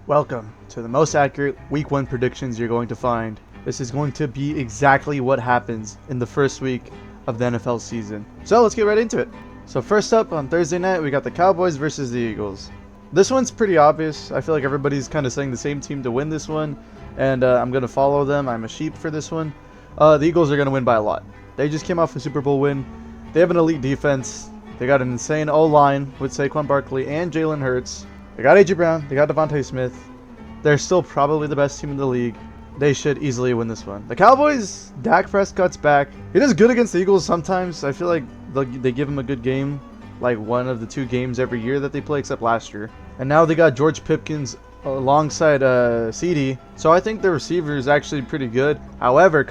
Welcome to the most accurate Week 1 predictions you're going to find. This is going to be exactly what happens in the first week of the NFL season. So let's get right into it. So first up on Thursday night, we got the Cowboys versus the Eagles. This one's pretty obvious. I feel like everybody's kind of saying the same team to win this one, and I'm going to follow them. I'm a sheep for this one. The Eagles are going to win by a lot. They just came off a Super Bowl win. They have an elite defense. They got an insane O-line with Saquon Barkley and Jalen Hurts. They got A.J. Brown. They got Devontae Smith. They're still probably the best team in the league. They should easily win this one. The Cowboys, Dak Prescott's back. He does good against the Eagles sometimes. I feel like they give him a good game, like one of the 2 games every year that they play, except last year. And now they got George Pipkins alongside CD. So I think the receiver is actually pretty good. However,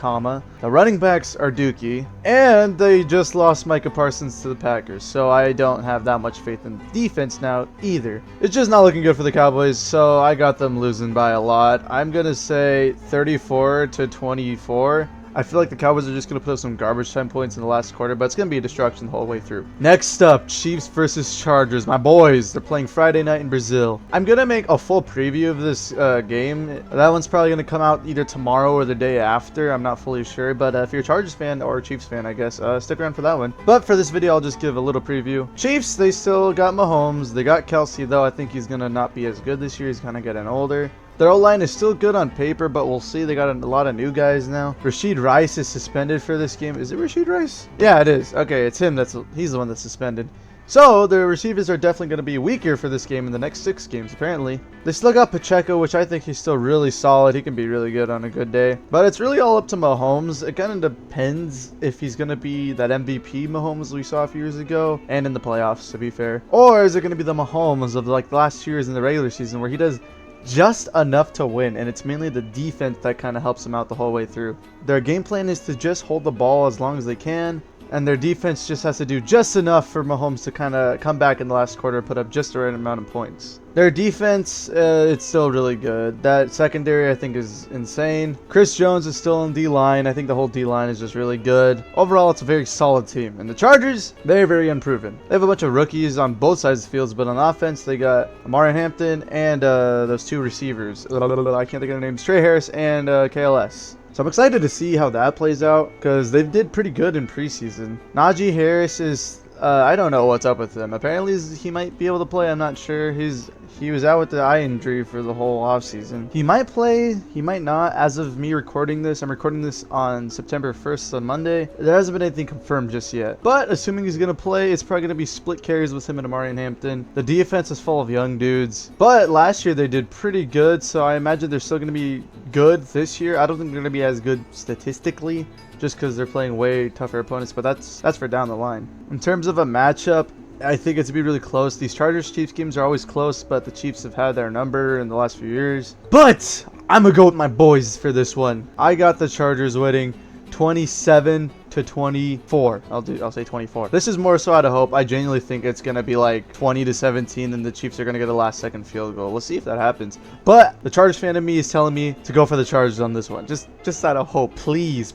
the running backs are dookie. And they just lost Micah Parsons to the Packers. So I don't have that much faith in defense now either. It's just not looking good for the Cowboys. So I got them losing by a lot. I'm going to say 34-24. I feel like the Cowboys are just going to put up some garbage time points in the last quarter, but it's going to be a destruction the whole way through. Next up, Chiefs versus Chargers. My boys, they're playing Friday night in Brazil. I'm going to make a full preview of this game. That one's probably going to come out either tomorrow or the day after. I'm not fully sure, but if you're a Chargers fan or a Chiefs fan, I guess, stick around for that one. But for this video, I'll just give a little preview. Chiefs, they still got Mahomes. They got Kelsey, though. I think he's going to not be as good this year. He's kind of getting older. Their O-line is still good on paper, but we'll see. They got a lot of new guys now. Rashid Rice is suspended for this game. Is it Rashid Rice? Yeah, it is. Okay, it's him. He's the one that's suspended. So, the receivers are definitely going to be weaker for this game in the next 6 games, apparently. They still got Pacheco, which I think he's still really solid. He can be really good on a good day. But it's really all up to Mahomes. It kind of depends if he's going to be that MVP Mahomes we saw a few years ago, and in the playoffs, to be fair. Or is it going to be the Mahomes of like the last 2 years in the regular season where he does just enough to win, and it's mainly the defense that kind of helps them out the whole way through. Their game plan is to just hold the ball as long as they can, and their defense just has to do just enough for Mahomes to kind of come back in the last quarter and put up just the right amount of points. Their defense, it's still really good. That secondary, I think, is insane. Chris Jones is still in D-line. I think the whole D-line is just really good. Overall, it's a very solid team. And the Chargers, they're very unproven. They have a bunch of rookies on both sides of the fields, but on offense, they got Amari Hampton and those 2 receivers. I can't think of their names. Trey Harris and KLS. So I'm excited to see how that plays out because they did pretty good in preseason. Najee Harris is, I don't know what's up with him. Apparently he might be able to play. I'm not sure. He was out with the eye injury for the whole offseason. He might play. He might not. As of me recording this, I'm recording this on September 1st on Monday. There hasn't been anything confirmed just yet. But assuming he's going to play, it's probably going to be split carries with him and Amari and Hampton. The defense is full of young dudes. But last year they did pretty good, so I imagine they're still going to be good this year. I don't think they're going to be as good statistically, just because they're playing way tougher opponents, but that's for down the line. In terms of a matchup, I think it's to be really close. These Chargers-Chiefs games are always close, but the Chiefs have had their number in the last few years. But I'm going to go with my boys for this one. I got the Chargers winning 27-24. I'll say 24. This is more so out of hope. I genuinely think it's going to be like 20-17 and the Chiefs are going to get a last-second field goal. We'll see if that happens. But the Chargers fan in me is telling me to go for the Chargers on this one. Just out of hope. Please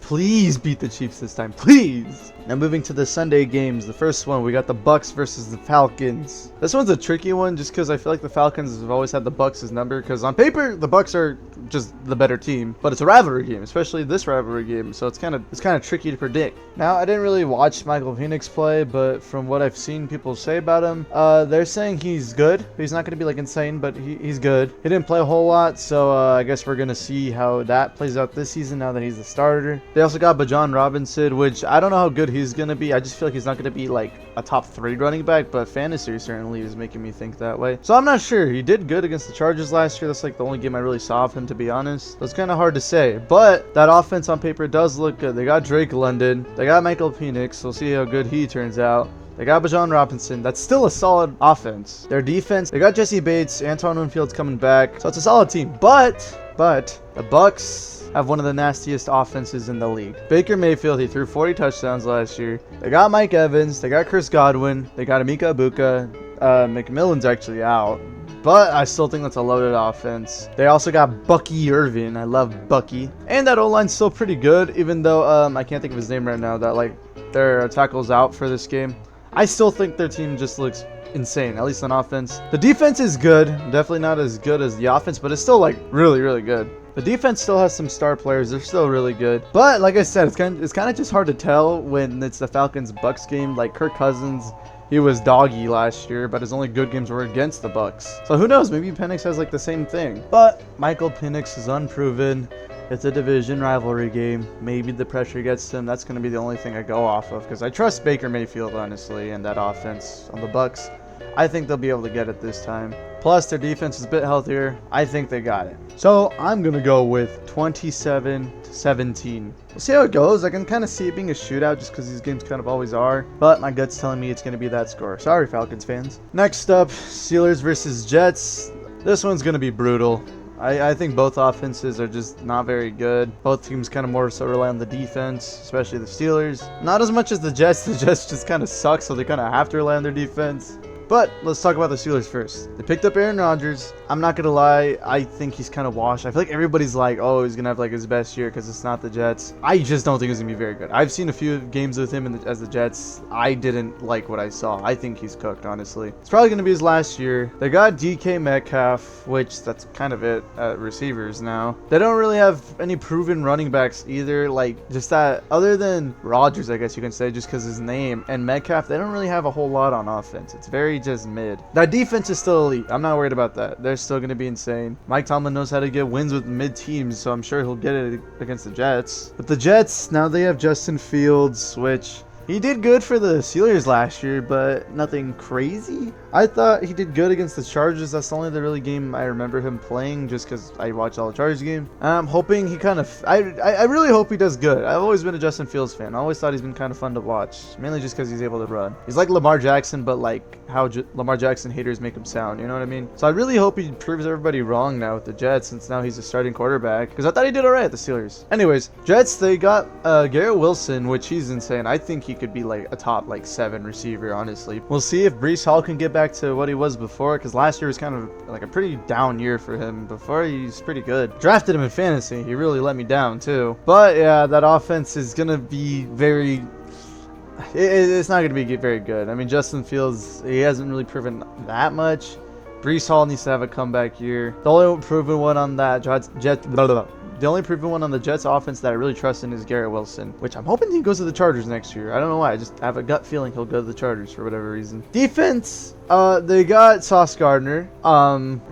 beat the Chiefs this time. Please. Now moving to the Sunday games. The first one, we got the Bucks versus the Falcons. This one's a tricky one just because I feel like the Falcons have always had the Bucks' number, because on paper the Bucks are just the better team, but it's a rivalry game, especially this rivalry game, so it's kind of tricky to predict. Now, I didn't really watch Michael Penix play, but from what I've seen people say about him, they're saying he's good. He's not going to be like insane, but he's good. He didn't play a whole lot, so I guess we're going to see how that plays out this season now that he's the starter. They also got Bijan Robinson, which I don't know how good he's going to be. I just feel like he's not going to be like a top 3 running back, but fantasy certainly is making me think that way. So I'm not sure. He did good against the Chargers last year. That's like the only game I really saw of him, to be honest. So it's kind of hard to say, but that offense on paper does look good. They got Drake London. They got Michael Penix. We'll see how good he turns out. They got Bijan Robinson. That's still a solid offense. Their defense, they got Jesse Bates. Antoine Winfield's coming back. So it's a solid team. But the Bucks have one of the nastiest offenses in the league. Baker Mayfield, he threw 40 touchdowns last year. They got Mike Evans. They got Chris Godwin. They got Emeka Ibuka. McMillan's actually out, but I still think that's a loaded offense. They also got Bucky Irvin. I love Bucky. And that O-line's still pretty good, even though I can't think of his name right now. That like their tackle's out for this game. I still think their team just looks insane, at least on offense. The defense is good, definitely not as good as the offense, but it's still like really, really good. The defense still has some star players. They're still really good. But like I said, it's kind of just hard to tell when it's the Falcons-Bucks game. Like Kirk Cousins, he was doggy last year, but his only good games were against the Bucks. So who knows? Maybe Penix has like the same thing. But Michael Penix is unproven. It's a division rivalry game. Maybe the pressure gets to him. That's going to be the only thing I go off of, because I trust Baker Mayfield, honestly, and that offense on the Bucks. I think they'll be able to get it this time. Plus, their defense is a bit healthier. I think they got it. So I'm going to go with 27-17. We'll see how it goes. I can kind of see it being a shootout just because these games kind of always are. But my gut's telling me it's going to be that score. Sorry, Falcons fans. Next up, Steelers versus Jets. This one's going to be brutal. I think both offenses are just not very good. Both teams kind of more so rely on the defense, especially the Steelers. Not as much as the Jets. The Jets just kind of suck, so they kind of have to rely on their defense. But let's talk about the Steelers first. They picked up Aaron Rodgers. I'm not going to lie. I think he's kind of washed. I feel like everybody's like, oh, he's going to have like his best year because it's not the Jets. I just don't think he's going to be very good. I've seen a few games with him as the Jets. I didn't like what I saw. I think he's cooked, honestly. It's probably going to be his last year. They got DK Metcalf, which that's kind of it at receivers now. They don't really have any proven running backs either. Like just that, other than Rodgers, I guess you can say, just because his name, and Metcalf, they don't really have a whole lot on offense. It's very just mid. That defense is still elite. I'm not worried about that. They're still going to be insane. Mike Tomlin knows how to get wins with mid teams, so I'm sure he'll get it against the Jets. But the Jets, now they have Justin Fields, which he did good for the Steelers last year, but nothing crazy. I thought he did good against the Chargers. That's the only really game I remember him playing, just because I watched all the Chargers game. I'm hoping he kind of... I really hope he does good. I've always been a Justin Fields fan. I always thought he's been kind of fun to watch, mainly just because he's able to run. He's like Lamar Jackson, but like how Lamar Jackson haters make him sound, you know what I mean? So I really hope he proves everybody wrong now with the Jets, since now he's a starting quarterback, because I thought he did alright at the Steelers. Anyways, Jets, they got Garrett Wilson, which he's insane. I think he could be like a top like 7 receiver, honestly. We'll see if Breece Hall can get back to what he was before, because last year was kind of like a pretty down year for him. Before, he's pretty good. Drafted him in fantasy. He really let me down too. But yeah, that offense is gonna be very... It's not going to be very good. I mean, Justin Fields, he hasn't really proven that much. Breece Hall needs to have a comeback year. The only proven one on that the only proven one on the Jets offense that I really trust in is Garrett Wilson, which I'm hoping he goes to the Chargers next year. I don't know why. I just have a gut feeling he'll go to the Chargers for whatever reason. Defense, they got Sauce Gardner.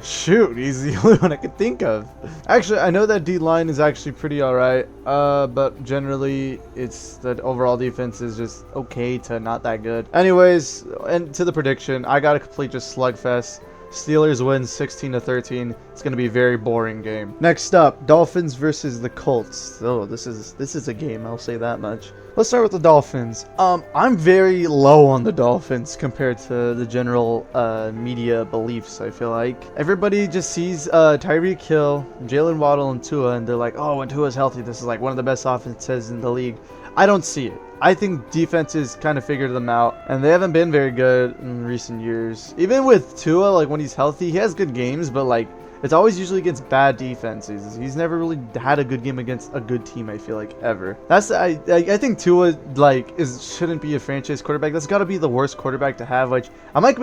Shoot, he's the only one I could think of. Actually, I know that D-line is actually pretty alright, but generally, it's the overall defense is just okay to not that good. Anyways, and to the prediction, I got a complete just slugfest. Steelers win 16-13. It's going to be a very boring game. Next up, Dolphins versus the Colts. Oh, this is a game, I'll say that much. Let's start with the Dolphins. I'm very low on the Dolphins compared to the general media beliefs, I feel like. Everybody just sees Tyreek Hill, Jalen Waddle, and Tua, and they're like, oh, when Tua's healthy, this is like one of the best offenses in the league. I don't see it. I think defenses kind of figured them out, and they haven't been very good in recent years. Even with Tua, like when he's healthy, he has good games, but like it's always usually against bad defenses. He's never really had a good game against a good team, I feel like, ever. That's I think Tua like shouldn't be a franchise quarterback. That's got to be the worst quarterback to have. Like I might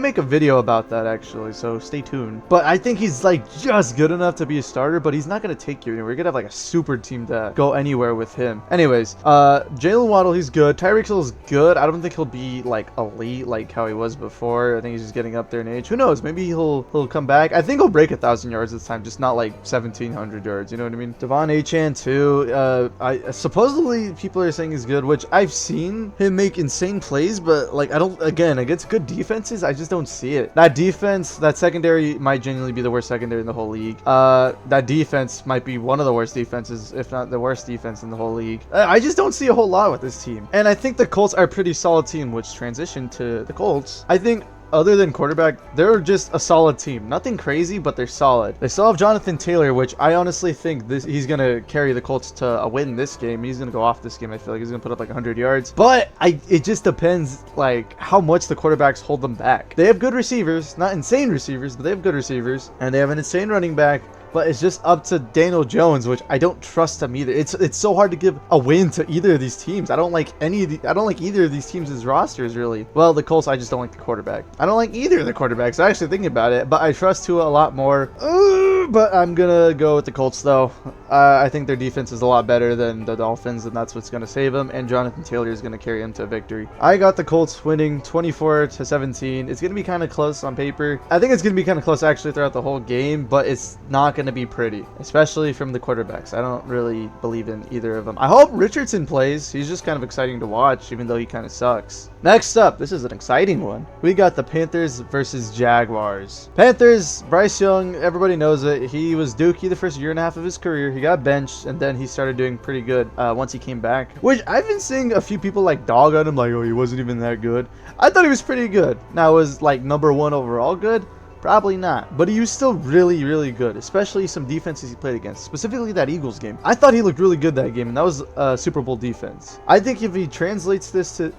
make a video about that actually, so stay tuned. But I think he's like just good enough to be a starter, but he's not gonna take you anywhere. You're gonna have like a super team to go anywhere with him. Anyways, Jalen Waddle, he's good. Tyreek Hill's good. I don't think he'll be like elite like how he was before. I think he's just getting up there in age. Who knows? Maybe he'll come back. I think he'll break 1,000 yards this time, just not like 1,700 yards. You know what I mean? Devon Achane too. I supposedly people are saying he's good, which I've seen him make insane plays, but like I don't. Again, against good defenses, I just don't see it. That defense, that secondary might genuinely be the worst secondary in the whole league. That defense might be one of the worst defenses, if not the worst defense in the whole league. I just don't see a whole lot with this team. And I think the Colts are a pretty solid team, which transitioned to the Colts. I think other than quarterback, they're just a solid team. Nothing crazy, but they're solid. They still have Jonathan Taylor, which I honestly think he's going to carry the Colts to a win this game. He's going to go off this game. I feel like he's going to put up like 100 yards. But it just depends like how much the quarterbacks hold them back. They have good receivers, not insane receivers, but they have good receivers. And they have an insane running back. but it's just up to Daniel Jones, which I don't trust him either. It's so hard to give a win to either of these teams. I don't like either of these teams' rosters really. Well, the Colts, I just don't like the quarterback. I don't like either of the quarterbacks. I actually thinking about it, but I trust Tua a lot more. But I'm gonna go with the Colts though. I think their defense is a lot better than the Dolphins, and that's what's gonna save them. And Jonathan Taylor is gonna carry them to victory. I got the Colts winning 24-17. It's gonna be kind of close on paper. I think it's gonna be kind of close actually throughout the whole game, but it's not gonna be pretty, especially from the quarterbacks. I don't really believe in either of them. I hope Richardson plays. He's just kind of exciting to watch, even though he kind of sucks. Next up, this is an exciting one. We got the Panthers versus Jaguars. Panthers, Bryce Young, everybody knows it. He was dookie the first year and a half of his career. He got benched, and then he started doing pretty good once he came back. Which I've been seeing a few people like dog on him, like, oh, he wasn't even that good. I thought he was pretty good. Now, was like #1 overall good? Probably not, but he was still really, really good, especially some defenses he played against, specifically that Eagles game. I thought he looked really good that game, and that was a Super Bowl defense. I think if he translates this to,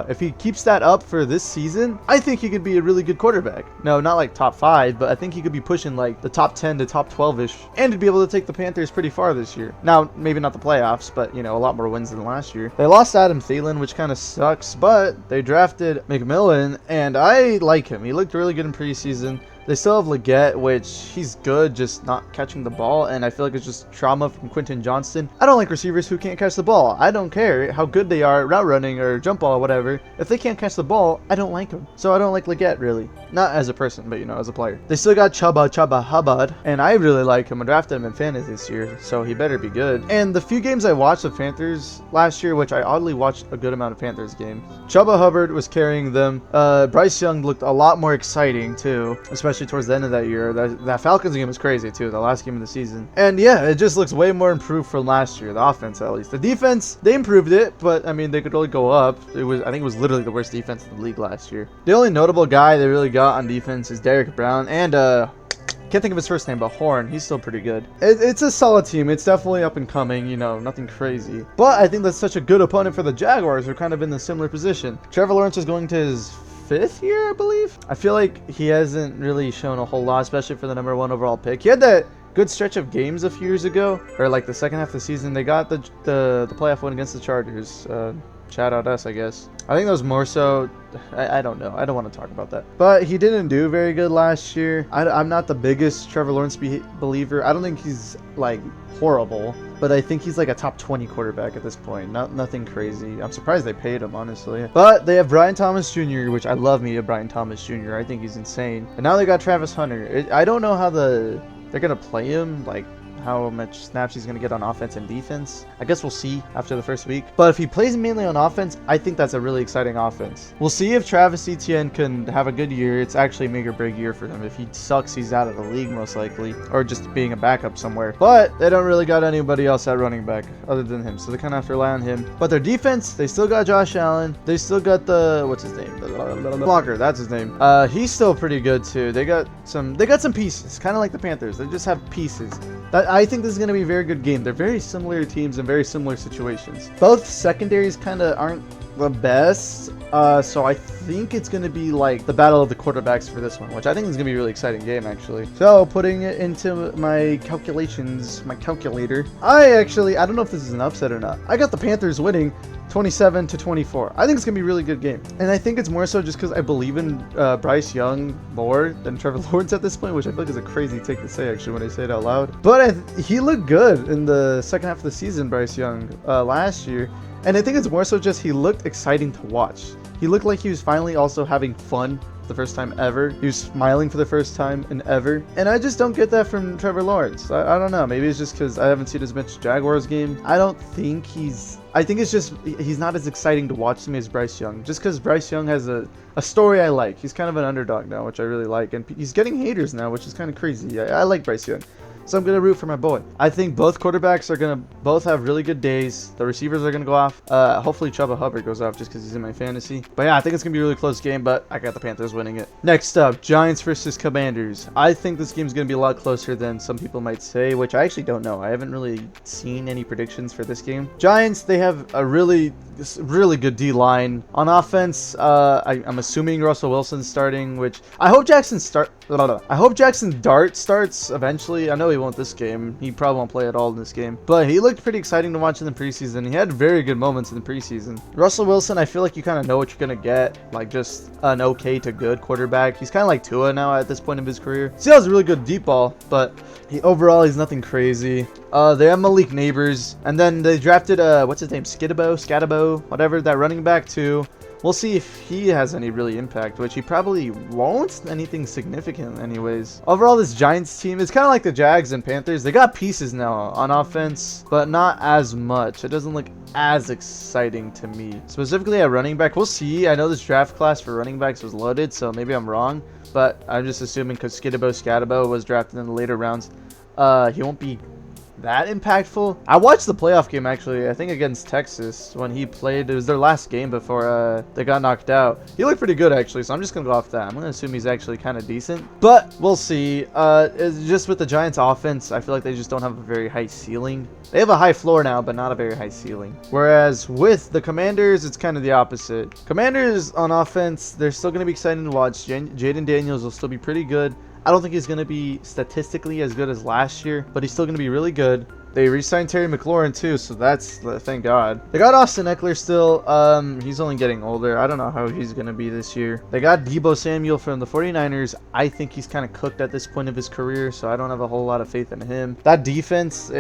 if he keeps that up for this season, I think he could be a really good quarterback. No, not like top 5, but I think he could be pushing like the top 10 to top 12-ish, and to be able to take the Panthers pretty far this year. Now, maybe not the playoffs, but, you know, a lot more wins than last year. They lost Adam Thielen, which kind of sucks, but they drafted McMillan, and I like him. He looked really good in preseason. They still have Leggett, which he's good, just not catching the ball, and I feel like it's just trauma from Quentin Johnston. I don't like receivers who can't catch the ball. I don't care how good they are at route running or jump ball or whatever. If they can't catch the ball, I don't like them. So I don't like Leggett, really. Not as a person, but, you know, as a player. They still got Chuba Hubbard, and I really like him. I drafted him in fantasy this year, so he better be good. And the few games I watched of Panthers last year, which I oddly watched a good amount of Panthers games, Chuba Hubbard was carrying them. Bryce Young looked a lot more exciting, too, especially towards the end of that year. That Falcons game was crazy too, the last game of the season. And yeah, it just looks way more improved from last year, the offense at least. The defense, they improved it, but I mean, they could only go up. I think it was literally the worst defense in the league last year. The only notable guy they really got on defense is Derrick Brown, and can't think of his first name, but Horn. He's still pretty good. It's a solid team. It's definitely up and coming, you know, nothing crazy. But I think that's such a good opponent for the Jaguars, who are kind of in a similar position. Trevor Lawrence is going to his 5th year, I believe. I feel like he hasn't really shown a whole lot, especially for the #1 overall pick. He had that good stretch of games a few years ago, or like the second half of the season. They got the playoff win against the Chargers. Shout out us, I guess. I think that was more so, I don't know. I don't want to talk about that. But he didn't do very good last year. I'm not the biggest Trevor Lawrence believer. I don't think he's like horrible, but I think he's like a top 20 quarterback at this point. Nothing crazy. I'm surprised they paid him, honestly. But they have Brian Thomas Jr., which I love me a Brian Thomas Jr. I think he's insane. And now they got Travis Hunter. I don't know how they're going to play him, like how much snaps he's going to get on offense and defense. I guess we'll see after the first week. But if he plays mainly on offense, I think that's a really exciting offense. We'll see if Travis Etienne can have a good year. It's actually a make or break year for him. If he sucks, he's out of the league most likely, or just being a backup somewhere. But they don't really got anybody else at running back other than him, so they kind of have to rely on him. But their defense, they still got Josh Allen. They still got what's his name? Blocker, that's his name. He's still pretty good too. They got some pieces, kind of like the Panthers. They just have pieces. I think this is going to be a very good game. They're very similar teams in very similar situations. Both secondaries kind of aren't the best, so I think it's going to be like the battle of the quarterbacks for this one, which I think is going to be a really exciting game, actually. So, putting it into my calculations, my calculator, I don't know if this is an upset or not. I got the Panthers winning 27-24. I think it's going to be a really good game. And I think it's more so just because I believe in Bryce Young more than Trevor Lawrence at this point, which I feel like is a crazy take to say, actually, when I say it out loud. But he looked good in the second half of the season, Bryce Young, last year. And I think it's more so just he looked exciting to watch. He looked like he was finally also having fun the first time ever. He was smiling for the first time in ever. And I just don't get that from Trevor Lawrence. I don't know. Maybe it's just because I haven't seen as much Jaguars game. I think it's just he's not as exciting to watch to me as Bryce Young. Just because Bryce Young has a story I like. He's kind of an underdog now, which I really like. And he's getting haters now, which is kind of crazy. I like Bryce Young. So I'm going to root for my boy. I think both quarterbacks are going to both have really good days. The receivers are going to go off. Hopefully Chuba Hubbard goes off just because he's in my fantasy. But yeah, I think it's going to be a really close game, but I got the Panthers winning it. Next up, Giants versus Commanders. I think this game's going to be a lot closer than some people might say, which I actually don't know. I haven't really seen any predictions for this game. Giants, they have a really good D-line. On offense, I'm assuming Russell Wilson's starting, which I hope Jackson Dart starts eventually. I know he won't this game. He probably won't play at all in this game. But he looked pretty exciting to watch in the preseason. He had very good moments in the preseason. Russell Wilson, I feel like you kind of know what you're going to get. Like just an okay to good quarterback. He's kind of like Tua now at this point of his career. Still has a really good deep ball, but overall he's nothing crazy. They have Malik Neighbors, and then they drafted what's his name, Scatabo, whatever, that running back too. We'll see if he has any really impact, which he probably won't. Anything significant anyways. Overall, this Giants team is kind of like the Jags and Panthers. They got pieces now on offense, but not as much. It doesn't look as exciting to me. Specifically at running back, we'll see. I know this draft class for running backs was loaded, so maybe I'm wrong. But I'm just assuming because Scatabo was drafted in the later rounds, he won't be that impactful. I watched the playoff game actually, I think against Texas when he played. It was their last game before they got knocked out. He looked pretty good actually, so I'm just gonna go off that. I'm gonna assume he's actually kind of decent, but we'll see. It's just with the Giants offense, I feel like they just don't have a very high ceiling. They have a high floor now, but not a very high ceiling. Whereas with the Commanders, it's kind of the opposite. Commanders on offense, they're still gonna be exciting to watch. Jaden Daniels will still be pretty good. I don't think he's going to be statistically as good as last year, but he's still going to be really good. They re-signed Terry McLaurin too, so that's, thank God. They got Austin Eckler still. He's only getting older. I don't know how he's going to be this year. They got Deebo Samuel from the 49ers. I think he's kind of cooked at this point of his career, so I don't have a whole lot of faith in him. That defense,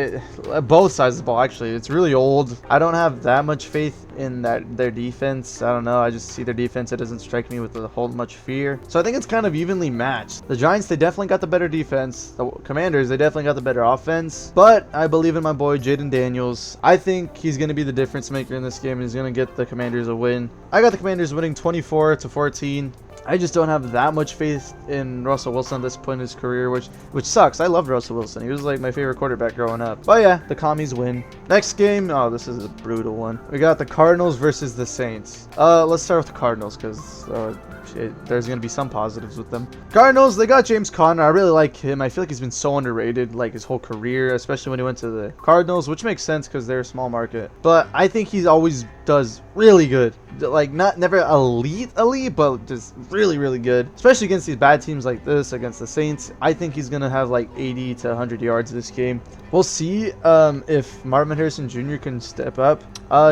both sides of the ball actually, it's really old. I don't have that much faith in their defense. I don't know. I just see their defense. It doesn't strike me with a whole much fear. So I think it's kind of evenly matched. The Giants, they definitely got the better defense. The Commanders, they definitely got the better offense. But I believe in my boy Jaden Daniels. I think he's going to be the difference maker in this game, and he's going to get the Commanders a win. I got the Commanders winning 24-14. I just don't have that much faith in Russell Wilson at this point in his career, which sucks. I loved Russell Wilson. He was like my favorite quarterback growing up. But yeah, the Commies win. Next game, oh, this is a brutal one. We got the Cardinals versus the Saints. Let's start with the Cardinals because there's going to be some positives with them. Cardinals, they got James Conner. I really like him. I feel like he's been so underrated like his whole career, especially when he went to the Cardinals, which makes sense because they're a small market. But I think he always does really good. Like never elite, but just really good, especially against these bad teams like this, against the Saints. I think he's gonna have like 80 to 100 yards this game. We'll see if Marvin Harrison Jr. can step up.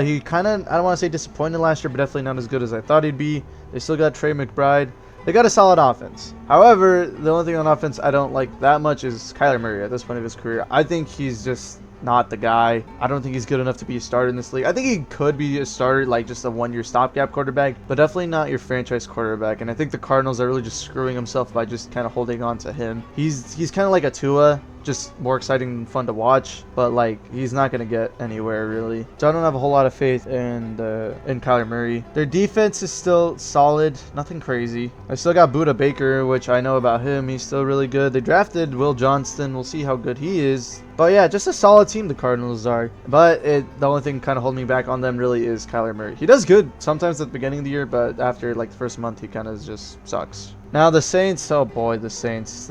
He kind of, I don't want to say disappointed last year, but definitely not as good as I thought he'd be. They still got Trey McBride. They got a solid offense. However, the only thing on offense I don't like that much is Kyler Murray at this point of his career. I think he's just not the guy. I don't think he's good enough to be a starter in this league. I think he could be a starter, like just a one-year stopgap quarterback, but definitely not your franchise quarterback. And I think the Cardinals are really just screwing himself by just kind of holding on to him. He's kind of like a Tua, just more exciting and fun to watch, but like he's not gonna get anywhere really. So I don't have a whole lot of faith in Kyler Murray. Their defense is still solid, nothing crazy. I still got Budda Baker, which I know about him. He's still really good. They drafted Will Johnston. We'll see how good he is. But yeah, just a solid team the Cardinals are. But the only thing kind of holding me back on them really is Kyler Murray. He does good sometimes at the beginning of the year, but after like the first month, he kind of just sucks. Now the Saints, oh boy, the Saints.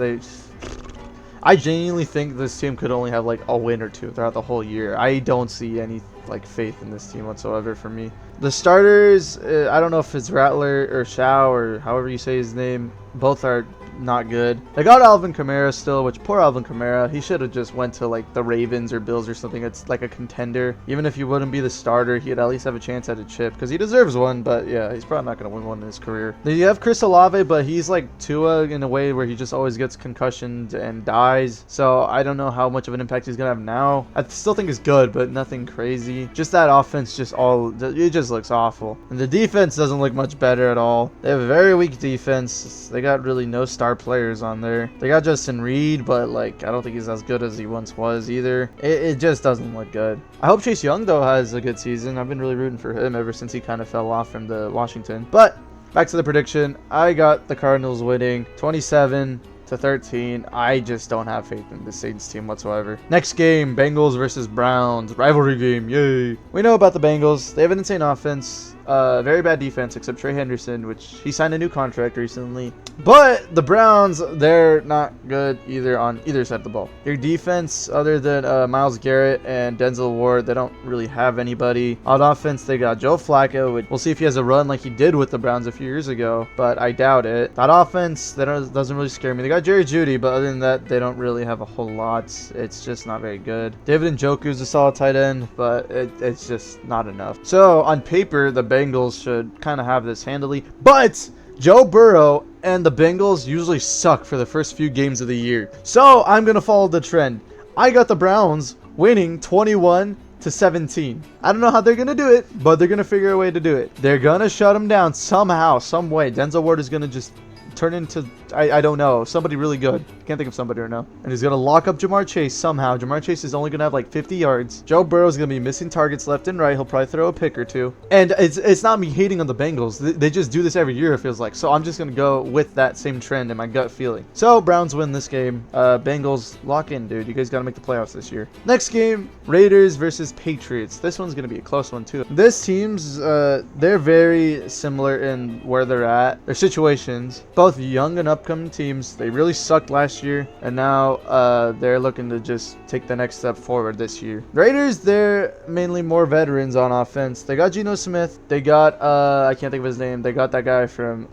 I genuinely think this team could only have like a win or two throughout the whole year. I don't see any like faith in this team whatsoever for me. The starters, I don't know if it's Rattler or Shao or however you say his name. Both are not good. They got Alvin Kamara still, which poor Alvin Kamara. He should have just went to like the Ravens or Bills or something. It's like a contender. Even if he wouldn't be the starter, he'd at least have a chance at a chip because he deserves one. But yeah, he's probably not going to win one in his career. Then you have Chris Olave, but he's like Tua in a way where he just always gets concussioned and dies. So I don't know how much of an impact he's going to have now. I still think he's good, but nothing crazy. Just that offense, it just looks awful. And the defense doesn't look much better at all. They have a very weak defense. They got really no star players on there. They got Justin Reed, but like I don't think he's as good as he once was either. It just doesn't look good. I hope Chase Young though has a good season. I've been really rooting for him ever since he kind of fell off from the Washington. But back to the prediction. I got the Cardinals winning 27-13. I just don't have faith in the Saints team whatsoever. Next game, Bengals versus Browns. Rivalry game, yay. We know about the Bengals. They have an insane offense. Very bad defense, except Trey Henderson, which he signed a new contract recently. But the Browns, they're not good either on either side of the ball. Their defense, other than Myles Garrett and Denzel Ward, they don't really have anybody. On offense, they got Joe Flacco. We'll see if he has a run like he did with the Browns a few years ago, but I doubt it. That offense, that doesn't really scare me. They got Jerry Jeudy, but other than that, they don't really have a whole lot. It's just not very good. David Njoku's a solid tight end, but it's just not enough. So on paper, the Bengals should kind of have this handily, but Joe Burrow and the Bengals usually suck for the first few games of the year. So I'm going to follow the trend. I got the Browns winning 21-17. I don't know how they're going to do it, but they're going to figure a way to do it. They're going to shut them down somehow, some way. Denzel Ward is going to just turn into, I don't know, somebody really good. Can't think of somebody right now. And he's going to lock up Jamar Chase somehow. Jamar Chase is only going to have like 50 yards. Joe Burrow is going to be missing targets left and right. He'll probably throw a pick or two. And it's not me hating on the Bengals. They just do this every year, it feels like. So I'm just going to go with that same trend in my gut feeling. So Browns win this game. Bengals, lock in, dude. You guys got to make the playoffs this year. Next game, Raiders versus Patriots. This one's going to be a close one too. This team's, they're very similar in where they're at. Their situations. Both young and upcoming teams. They really sucked last year, and now they're looking to just take the next step forward this year. Raiders, they're mainly more veterans on offense. They got Geno Smith. They got I can't think of his name. They got that guy from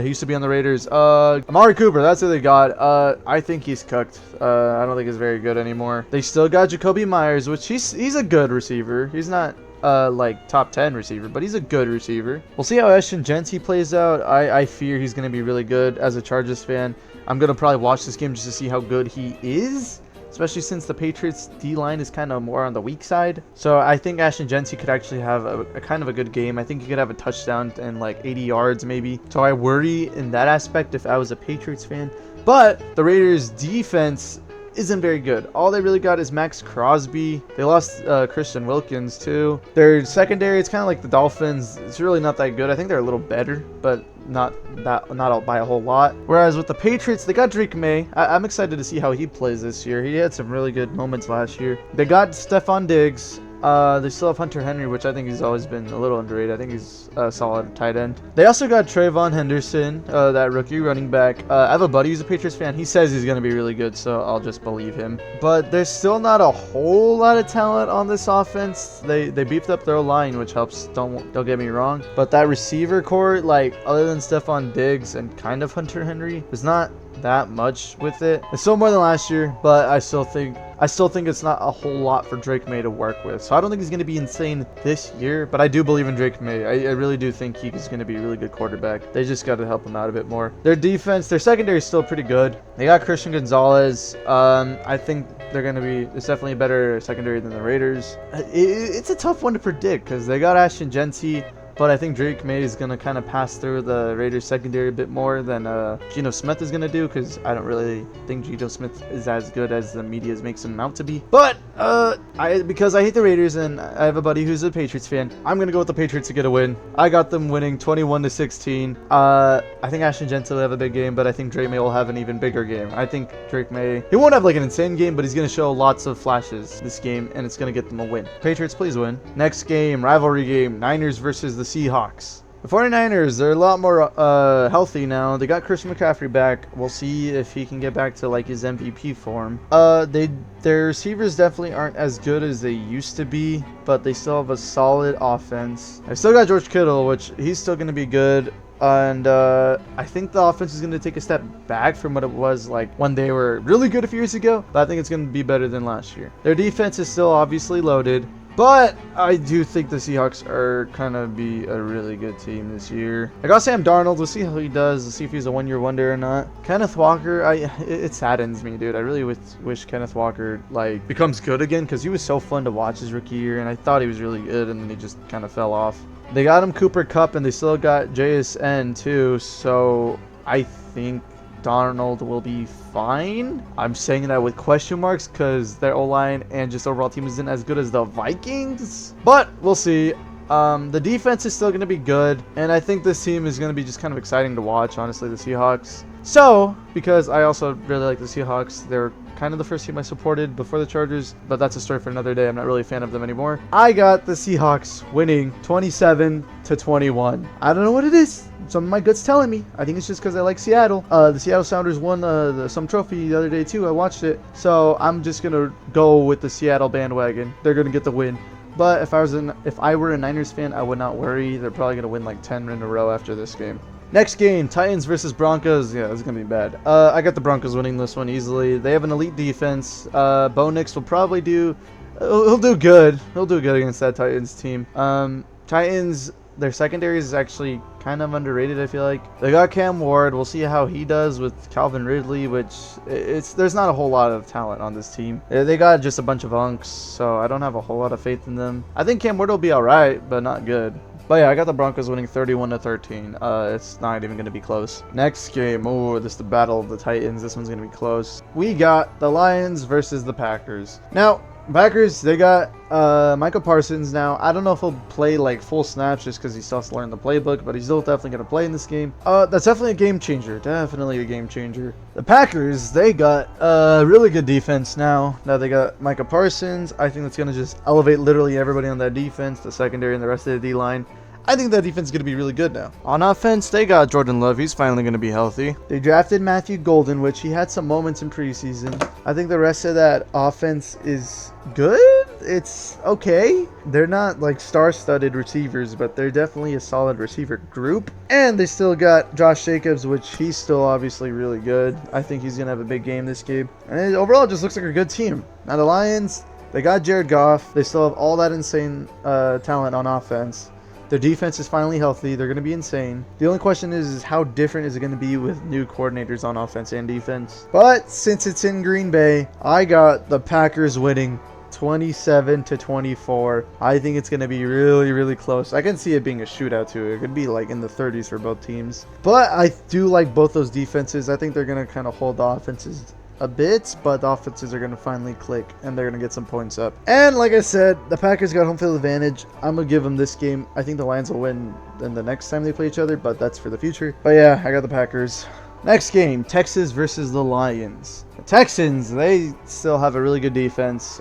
he used to be on the Raiders. Amari Cooper. That's who they got. I think he's cooked. I don't think he's very good anymore. They still got Jacoby Myers, which he's a good receiver. He's not like top 10 receiver, but he's a good receiver. We'll see how Ashton Jeanty plays out. I fear he's going to be really good. As a Chargers fan, I'm going to probably watch this game just to see how good he is, especially since the Patriots D-line is kind of more on the weak side. So I think Ashton Jeanty could actually have a kind of a good game. I think he could have a touchdown and like 80 yards maybe. So I worry in that aspect if I was a Patriots fan. But the Raiders defense isn't very good. All they really got is Max Crosby. They lost Christian Wilkins too. Their secondary, it's kind of like the Dolphins. It's really not that good. I think they're a little better, but not by a whole lot. Whereas with the Patriots, they got Drake May. I'm excited to see how he plays this year. He had some really good moments last year. They got Stephon Diggs. They still have Hunter Henry, which I think he's always been a little underrated. I think he's a solid tight end. They also got Trayvon Henderson, that rookie running back. I have a buddy who's a Patriots fan. He says he's going to be really good, so I'll just believe him. But there's still not a whole lot of talent on this offense. They beefed up their line, which helps. Don't get me wrong. But that receiver core, like other than Stephon Diggs and kind of Hunter Henry, there's not that much with it. It's still more than last year, but I still think it's not a whole lot for Drake May to work with. So I don't think he's going to be insane this year, but I do believe in Drake May. I really do think he's going to be a really good quarterback. They just got to help him out a bit more. Their defense, their secondary is still pretty good. They got Christian Gonzalez. I think it's definitely a better secondary than the Raiders. It's a tough one to predict because they got Ashton Jeanty, but I think Drake May is going to kind of pass through the Raiders secondary a bit more than Geno Smith is going to do, because I don't really think Geno Smith is as good as the media makes him out to be. But because I hate the Raiders and I have a buddy who's a Patriots fan, I'm going to go with the Patriots to get a win. I got them winning 21-16. I think Ashton Jeanty will have a big game, but I think Drake May will have an even bigger game. I think Drake May, he won't have like an insane game, but he's going to show lots of flashes this game, and it's going to get them a win. Patriots, please win. Next game, rivalry game, Niners versus the Seahawks. The 49ers, they're a lot more healthy now. They got Christian McCaffrey back. We'll see if he can get back to like his MVP form. Their receivers definitely aren't as good as they used to be, but they still have a solid offense. I still got George Kittle, which he's still going to be good. And I think the offense is going to take a step back from what it was like when they were really good a few years ago, but I think it's going to be better than last year. Their defense is still obviously loaded, but I do think the Seahawks are kind of be a really good team this year. I got Sam Darnold. We'll see how he does. We'll see if he's a one-year wonder or not. Kenneth Walker, it saddens me, dude. I really wish Kenneth Walker like becomes good again, because he was so fun to watch his rookie year, and I thought he was really good, and then he just kind of fell off. They got him Cooper Kupp, and they still got JSN too, so I think Darnold will be fine. I'm saying that with question marks because their O-line and just overall team isn't as good as the Vikings, but we'll see. The defense is still going to be good, and I think this team is going to be just kind of exciting to watch, honestly, the Seahawks. So, because I also really like the Seahawks, they're kind of the first team I supported before the Chargers, but that's a story for another day. I'm not really a fan of them anymore. I got the Seahawks winning 27-21. I don't know what it is. Some of my gut's telling me. I think it's just because I like Seattle. The Seattle Sounders won some trophy the other day too. I watched it. So I'm just going to go with the Seattle bandwagon. They're going to get the win. But if I were a Niners fan, I would not worry. They're probably going to win like 10 in a row after this game. Next game, Titans versus Broncos. Yeah, this is going to be bad. I got the Broncos winning this one easily. They have an elite defense. Bo Nix will probably do... He'll do good. He'll do good against that Titans team. Titans, their secondary is actually kind of underrated, I feel like. They got Cam Ward. We'll see how he does with Calvin Ridley, which there's not a whole lot of talent on this team. They got just a bunch of unks, so I don't have a whole lot of faith in them. I think Cam Ward will be all right, but not good. But yeah, I got the Broncos winning 31-13. It's not even going to be close. Next game, this is the battle of the Titans. This one's going to be close. We got the Lions versus the Packers. Now, Packers, they got Micah Parsons now. I don't know if he'll play like full snaps just because he still has to learn the playbook, but he's still definitely going to play in this game. That's definitely a game changer. Definitely a game changer. The Packers, they got really good defense now. Now they got Micah Parsons. I think that's going to just elevate literally everybody on that defense, the secondary and the rest of the D-line. I think that defense is going to be really good now. On offense, they got Jordan Love. He's finally going to be healthy. They drafted Matthew Golden, which he had some moments in preseason. I think the rest of that offense is good. It's okay. They're not like star-studded receivers, but they're definitely a solid receiver group. And they still got Josh Jacobs, which he's still obviously really good. I think he's going to have a big game this game. And overall, it just looks like a good team. Now the Lions, they got Jared Goff. They still have all that insane talent on offense. Their defense is finally healthy. They're going to be insane. The only question is how different is it going to be with new coordinators on offense and defense? But since it's in Green Bay, I got the Packers winning 27-24. I think it's going to be really, really close. I can see it being a shootout too. It could be like in the 30s for both teams. But I do like both those defenses. I think they're going to kind of hold the offenses a bit, but the offenses are going to finally click and they're going to get some points up. And like I said, the Packers got home field advantage. I'm going to give them this game. I think the Lions will win in the next time they play each other, but that's for the future. But yeah, I got the Packers. Next game, Texas versus the Lions. The Texans, they still have a really good defense.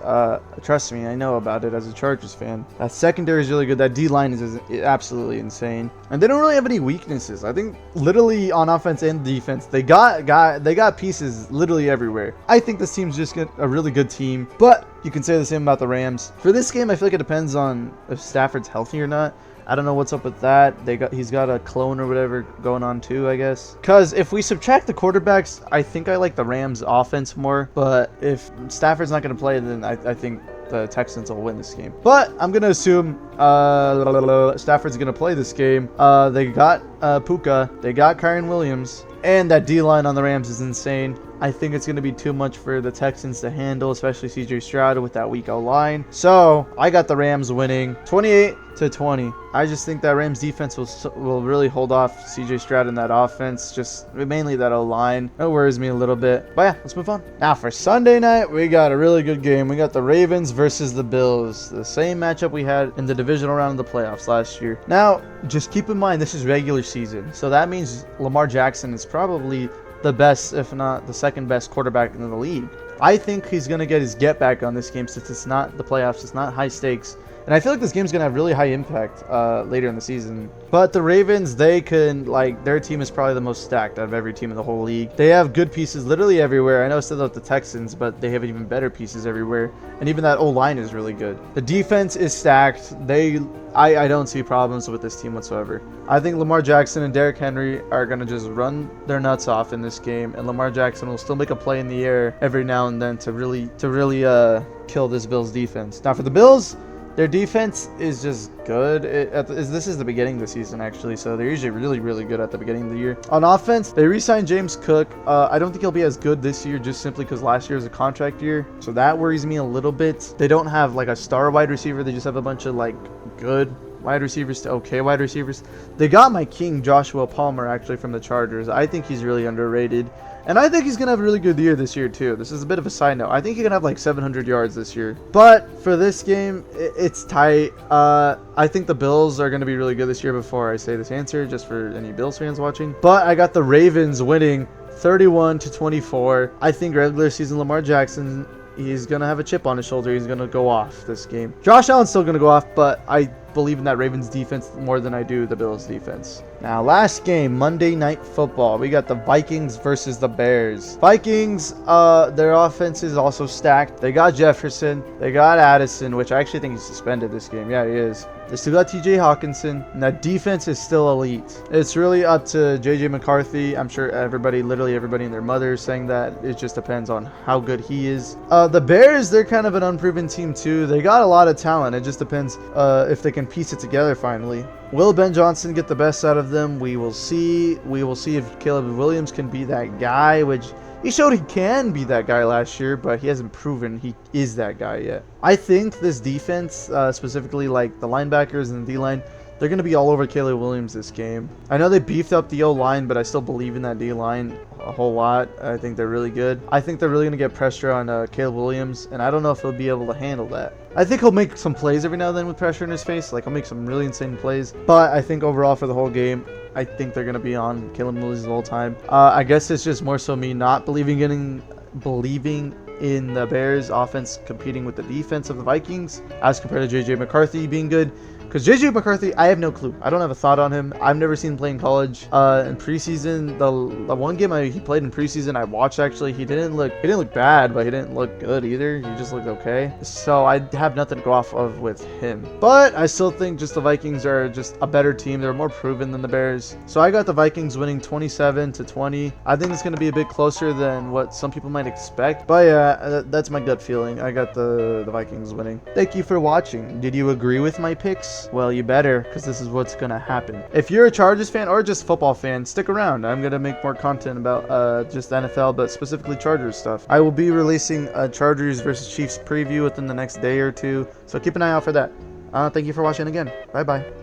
Trust me, I know about it as a Chargers fan. That secondary is really good. That D-line is absolutely insane. And they don't really have any weaknesses. I think literally on offense and defense, they got pieces literally everywhere. I think this team's just a really good team. But you can say the same about the Rams. For this game, I feel like it depends on if Stafford's healthy or not. I don't know what's up with that. He's got a clone or whatever going on too, I guess. Because if we subtract the quarterbacks, I think I like the Rams offense more. But if Stafford's not going to play, then I think the Texans will win this game. But I'm going to assume Stafford's going to play this game. They got Puka. They got Kyren Williams. And that D-line on the Rams is insane. I think it's going to be too much for the Texans to handle, especially CJ Stroud with that weak O-line. So I got the Rams winning 28-20. I just think that Rams defense will really hold off CJ Stroud in that offense, just mainly that O-line. It worries me a little bit. But yeah, let's move on. Now for Sunday night, we got a really good game. We got the Ravens versus the Bills. The same matchup we had in the divisional round of the playoffs last year. Now, just keep in mind, this is regular season. So that means Lamar Jackson is probably the best, if not the second best quarterback in the league. I think he's going to get his get back on this game since it's not the playoffs, it's not high stakes. And I feel like this game's going to have really high impact later in the season. But the Ravens, their team is probably the most stacked out of every team in the whole league. They have good pieces literally everywhere. I know I said that the Texans, but they have even better pieces everywhere. And even that O-line is really good. The defense is stacked. I don't see problems with this team whatsoever. I think Lamar Jackson and Derrick Henry are going to just run their nuts off in this game. And Lamar Jackson will still make a play in the air every now and then to really kill this Bills defense. Now for the Bills, their defense is just good. This is the beginning of the season, actually, so they're usually really, really good at the beginning of the year. On offense, they re-signed James Cook. I don't think he'll be as good this year just simply because last year was a contract year, so that worries me a little bit. They don't have, like, a star wide receiver. They just have a bunch of, like, good wide receivers to okay wide receivers. They got my king, Joshua Palmer, actually, from the Chargers. I think he's really underrated. And I think he's going to have a really good year this year, too. This is a bit of a side note. I think he's going to have like 700 yards this year. But for this game, it's tight. I think the Bills are going to be really good this year before I say this answer, just for any Bills fans watching. But I got the Ravens winning 31-24. I think regular season Lamar Jackson, he's going to have a chip on his shoulder. He's going to go off this game. Josh Allen's still going to go off, but I believe in that Ravens defense more than I do the Bills defense. Now, last game, Monday Night Football. We got the Vikings versus the Bears. Vikings, their offense is also stacked. They got Jefferson. They got Addison, which I actually think he's suspended this game. Yeah, he is. They still got TJ Hawkinson, and that defense is still elite. It's really up to JJ McCarthy. I'm sure literally everybody and their mother is saying that. It just depends on how good he is. The Bears, they're kind of an unproven team too. They got a lot of talent. It just depends if they can piece it together finally. Will Ben Johnson get the best out of them? We will see. We will see if Caleb Williams can be that guy, which he showed he can be that guy last year, but he hasn't proven he is that guy yet. I think this defense, specifically like the linebackers and the D-line, they're going to be all over Caleb Williams this game. I know they beefed up the O-line, but I still believe in that D-line a whole lot. I think they're really good. I think they're really going to get pressure on Caleb Williams, and I don't know if he'll be able to handle that. I think he'll make some plays every now and then with pressure in his face. Like, he'll make some really insane plays. But I think overall for the whole game, I think they're going to be on Caleb Williams the whole time. I guess it's just more so me not believing in the Bears offense competing with the defense of the Vikings as compared to JJ McCarthy being good. Because JJ McCarthy, I have no clue. I don't have a thought on him. I've never seen him play in college. In preseason, the one game he played in preseason, I watched actually. He didn't look bad, but he didn't look good either. He just looked okay. So I have nothing to go off of with him. But I still think just the Vikings are just a better team. They're more proven than the Bears. So I got the Vikings winning 27-20. I think it's going to be a bit closer than what some people might expect. But yeah, that's my gut feeling. I got the Vikings winning. Thank you for watching. Did you agree with my picks? Well, you better, because this is what's going to happen. If you're a Chargers fan or just football fan, stick around. I'm going to make more content about just NFL, but specifically Chargers stuff. I will be releasing a Chargers versus Chiefs preview within the next day or two, so keep an eye out for that. Thank you for watching again. Bye-bye.